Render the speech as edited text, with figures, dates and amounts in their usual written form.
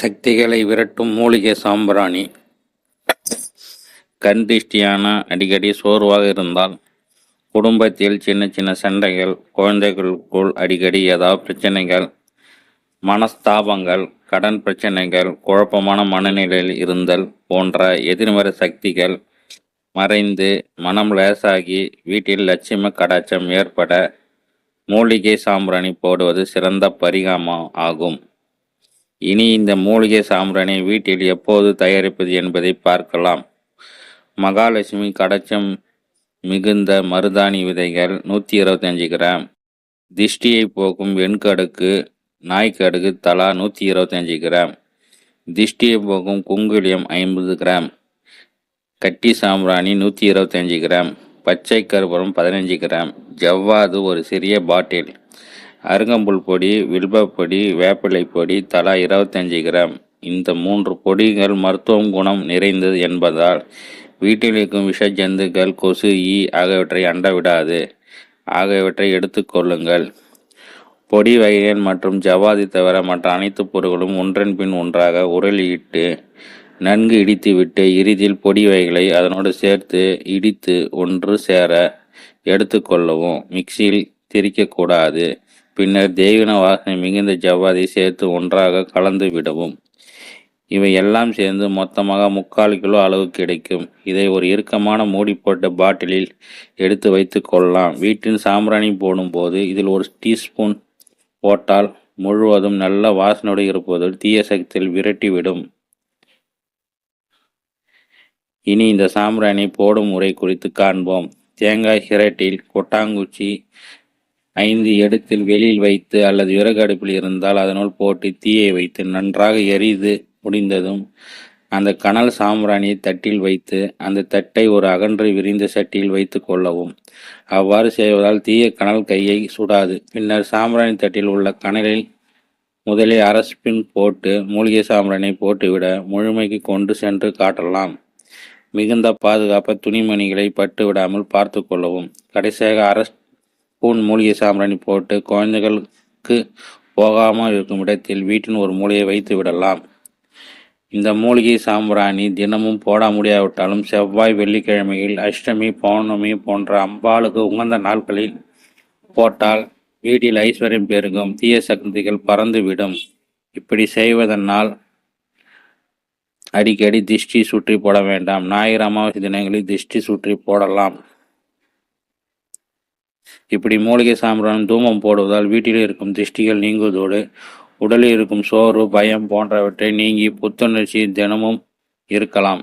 சக்திகளை விரட்டும் மூலிகை சாம்பிராணி. கண் திருஷ்டியான அடிக்கடி சோர்வாக இருந்தால், குடும்பத்தில் சின்ன சின்ன சண்டைகள், குழந்தைகளுக்குள் அடிக்கடி ஏதாவது பிரச்சனைகள், மனஸ்தாபங்கள், கடன் பிரச்சனைகள், குழப்பமான மனநிலையில் இருந்தல் போன்ற எதிர்மறை சக்திகள் மறைந்து மனம் லேசாகி வீட்டில் லட்சுமி கடாட்சம் ஏற்பட மூலிகை சாம்பிராணி போடுவது சிறந்த பரிகாரம் ஆகும். இனி இந்த மூலிகை சாம்பிராணி வீட்டில் எப்போது தயாரிப்பது என்பதை பார்க்கலாம். மகாலட்சுமி கடாட்சம் மிகுந்த மருதாணி விதைகள் 125 கிராம், திஷ்டியை போக்கும் வெண்கடுக்கு நாய்க்கடுகு தலா 125 கிராம், திஷ்டியை போக்கும் குங்குலியம் 50 கிராம், கட்டி சாம்பிராணி 125 கிராம், பச்சை கற்பூரம் 15 கிராம், ஜவ்வாது ஒரு சிறிய பாட்டில், அருகம்புல் பொடி, வில்வப்பொடி, வேப்பிலை பொடி தலா 25 கிராம். இந்த 3 பொடிகள் மருத்துவ குணம் நிறைந்தது என்பதால் வீட்டில் இருக்கும் விஷ ஜந்துக்கள், கொசு, ஈ ஆகியவற்றை அண்டவிடாது. ஆகியவற்றை எடுத்துக்கொள்ளுங்கள். பொடி வகைகள் மற்றும் ஜவ்வாதி தவிர மற்ற அனைத்து பொருட்களும் ஒன்றன் பின் ஒன்றாக உரலிட்டு நன்கு இடித்துவிட்டு இறுதியில் பொடி வகைகளை அதனோடு சேர்த்து இடித்து ஒன்று சேர எடுத்துக்கொள்ளவும். மிக்சியில் திரிக்கக்கூடாது. பின்னர் தேவின வாசனை மிகுந்த ஜவ்வாதி சேர்த்து ஒன்றாக கலந்து விடவும். இவை எல்லாம் சேர்ந்து மொத்தமாக 3/4 கிலோ அளவு கிடைக்கும். இதை ஒரு இறுக்கமான மூடி போட்ட பாட்டிலில் எடுத்து வைத்து கொள்ளலாம். வீட்டின் சாம்பிராணி போடும்போது இதில் 1 டீஸ்பூன் போட்டால் முழுவதும் நல்ல வாசனையோடு இருப்பதோடு தீய சக்தியில் விரட்டிவிடும். இனி இந்த சாம்பிராணி போடும் முறை குறித்து காண்போம். தேங்காய் சிரட்டில் கொட்டாங்குச்சி 5 இடத்தில் வெளியில் வைத்து அல்லது விறகு அடுப்பில் இருந்தால் அதனுள் போட்டு தீயை வைத்து நன்றாக எரிது முடிந்ததும் அந்த கனல் சாம்பிராணியை தட்டில் வைத்து அந்த தட்டை ஒரு அகன்று விரிந்த சட்டியில் வைத்து கொள்ளவும். அவ்வாறு செய்வதால் தீய கனல் கையை சுடாது. பின்னர் சாம்பிராணி தட்டில் உள்ள கனலில் முதலில் 1/2 ஸ்பூன் போட்டு மூலிகை சாம்பிராணி போட்டுவிட முழுமைக்கு கொண்டு சென்று காட்டலாம். மிகுந்த பாதுகாப்பாக துணிமணிகளை பட்டு விடாமல் பார்த்து கொள்ளவும். கடைசியாக 1/2 ஸ்பூன் மூலிகை சாம்பிராணி போட்டு குழந்தைகளுக்கு போகாமல் இருக்கும் இடத்தில் வீட்டின் ஒரு மூலையை வைத்து விடலாம். இந்த மூலிகை சாம்பிராணி தினமும் போட முடியாவிட்டாலும் செவ்வாய், வெள்ளிக்கிழமையில், அஷ்டமி, பௌர்ணமி போன்ற அம்பாளுக்கு உகந்த நாட்களில் போட்டால் வீட்டில் ஐஸ்வர்யம் பெருகும், தீய சக்திகள் பறந்துவிடும். இப்படி செய்வதனால் அடிக்கடி திஷ்டி சுற்றி போட வேண்டாம். ஞாயிறு அமாவாசை தினங்களில் திஷ்டி சுற்றி போடலாம். இப்படி மூலிகை சாம்பிராணி தூமம் போடுவதால் வீட்டில் இருக்கும் திஷ்டிகள் நீங்குவதோடு உடலில் இருக்கும் சோர்வு, பயம் போன்றவற்றை நீங்கி புத்துணர்ச்சி தினமும் இருக்கலாம்.